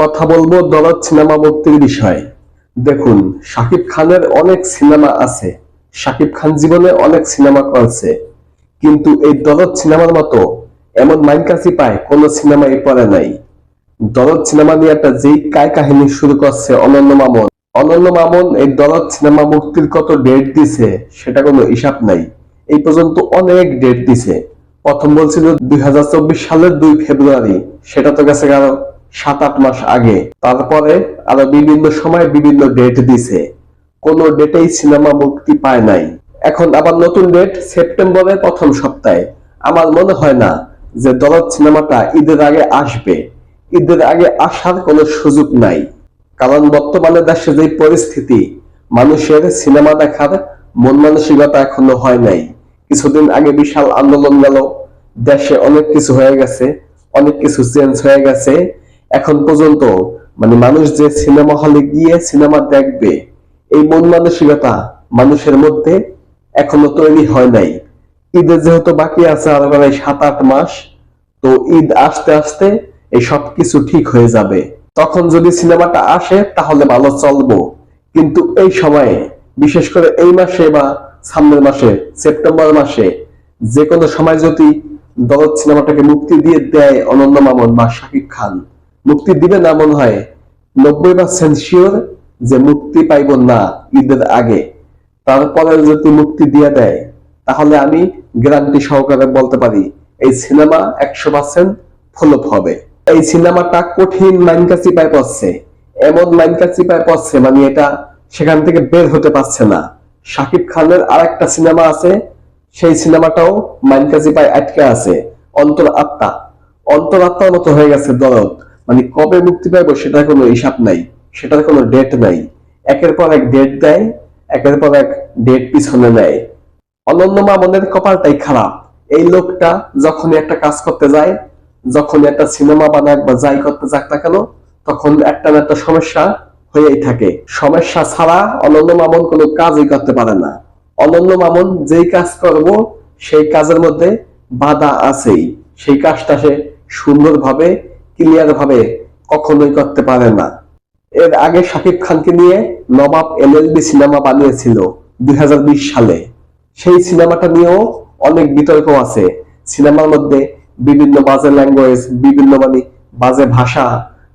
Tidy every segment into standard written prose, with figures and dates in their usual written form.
কথা বলবো দরদ সিনেমা মুক্তির বিষয়ে। দেখুন, শাকিব খানের অনেক সিনেমা আছে, শাকিব খান জীবনে অনেক সিনেমা করেছে, কিন্তু এই দরদ সিনেমার মতো এমন মাইনকাসি পায় কোন সিনেমাই পড়ে নাই। দরদ সিনেমা নিয়ে একটা যেই কাহিনী শুরু করছে অনন্য মামুন এই দরদ সিনেমা মুক্তির কত ডেট দিছে সেটা কোনো হিসাব নাই। এই পর্যন্ত অনেক ডেট দিছে। প্রথম বলছিল 2024 সালের 2 ফেব্রুয়ারি, সেটা তো গেছে আরো 7-8 মাস আগে। তারপরে আরো বিভিন্ন সময় বিভিন্ন ডেট দিছে, কোন ডেটেই সিনেমা মুক্তি পায় নাই। এখন আবার নতুন ডেট সেপ্টেম্বরের প্রথম সপ্তাহে। আমার মনে হয় না যে দরদ সিনেমাটা ঈদের আগে আসবে। ঈদের আগে আসার কোনো সুযোগ নাই, কারণ বর্তমানে দেশে যে পরিস্থিতি, মানুষের সিনেমা দেখার মন মানসিকতা এখনো হয় নাই। কিছুদিন আগে বিশাল আন্দোলন গেল, দেশে অনেক কিছু হয়ে গেছে, অনেক কিছু চেঞ্জ হয়ে গেছে। এখন পর্যন্ত মানুষ যে সিনেমা হলে গিয়ে সিনেমা দেখবে, এই মন মানসিকতা মানুষের মধ্যে এখনো তৈরি হয় নাই। ঈদের যেহেতু বাকি আছে আরো প্রায় 7-8 মাস, তো ঈদ আসতে আসতে এই সবকিছু ঠিক হয়ে যাবে। তখন যদি সিনেমাটা আসে তাহলে ভালো চলবো, কিন্তু এই সময়ে, বিশেষ করে এই মাসে বা সামনের মাসে সেপ্টেম্বর মাসে যে কোনো সময় যদি দরদ সিনেমাটাকে মুক্তি দিয়ে দেয় অনন্য মামুন বা শাকিব খান, মুক্তি দিবে না মনে হয় 90% শিওর যে মুক্তি পাইব না ঈদের আগে। তারপরে যদি মুক্তি দিয়ে দেয় তাহলে আমি গ্যারান্টি সহকারে বলতে পারি এই সিনেমা 100% ফলপ হবে। এই সিনেমাটা কঠিন মাইনকাসি পায় পড়ছে, এমন মাইনকাসি পায় পড়ছে, এটা সেখান থেকে বের হতে পারছে না। শাকিব খানের আরেকটা সিনেমা আছে, সেই সিনেমাটাও মাইনকাসি পায় আটকে আছে, অন্তর আত্মার মতো হয়ে গেছে দরদ। কবে মুক্তি পাইবো সেটার কোনো হিসাব নাই, সেটার কোনো ডেট নাই। একের পর এক ডেট দেয়, একের পর এক ডেট পিছনে নেয়। অনন্য মামুনের কপালটাই খারাপ। এই লোকটা যখনই একটা কাজ করতে যায়, যখন একটা সিনেমা বানাক বা যাই করতে যাক না কেন, তখন একটা না একটা সমস্যা হয়েই থাকে। সমস্যা ছাড়া অনন্য মামুন কোনো কাজই করতে পারে না। অনন্য মামুন যেই কাজ করব সেই কাজের মধ্যে বাধা আছেই, সেই কাজটা সে সুন্দরভাবে ক্লিয়ার ভাবে কখনোই করতে পারে না। এর আগে শাকিব খানকে নিয়ে নবাব এলএলবি সিনেমা বানিয়েছিল 2020 সালে। সেই সিনেমাটা নিয়েও অনেক বিতর্ক আছে। সিনেমার মধ্যে বিভিন্ন বাজে ল্যাঙ্গুয়েজ, বিভিন্ন বাজে ভাষা,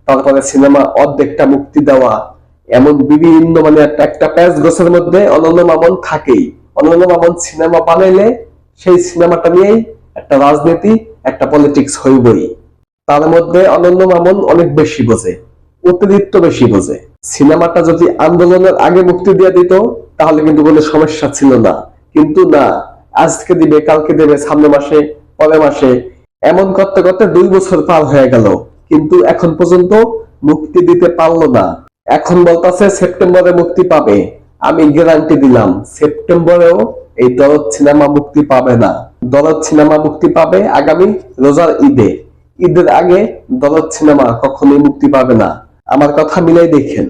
তারপরে সিনেমা অর্ধেকটা মুক্তি দেওয়া, এমন বিভিন্ন একটা প্যাচ গোছের মধ্যে অনন্য মামুন থাকেই। অনন্য মামুন সিনেমা বানাইলে সেই সিনেমাটা নিয়েই একটা রাজনীতি, একটা পলিটিক্স হইবই। তার মধ্যে অনন্য মামুন অনেক বেশি বোঝে, অতিরিক্ত বেশি বোঝে। সিনেমাটা যদি আন্দোলনের আগে মুক্তি দিয়ে দিত তাহলে কিন্তু কোনো সমস্যা ছিল না, কিন্তু না, আজকে দিবে, কালকে দেবে, সামনের মাসে, পরের মাসে, এমন করতে করতে 2 বছর পার হয়ে গেল, কিন্তু এখন পর্যন্ত মুক্তি দিতে পারলো না। এখন বলতাছে সেপ্টেম্বরে মুক্তি পাবে। আমি গ্যারান্টি দিলাম সেপ্টেম্বরেও এই দরদ সিনেমা মুক্তি পাবে না। দরদ সিনেমা মুক্তি পাবে আগামী রোজার ঈদে। ঈদের আগে দরদ সিনেমা কখনোই মুক্তি পাবে না। আমার কথা মিলাই দেখেন।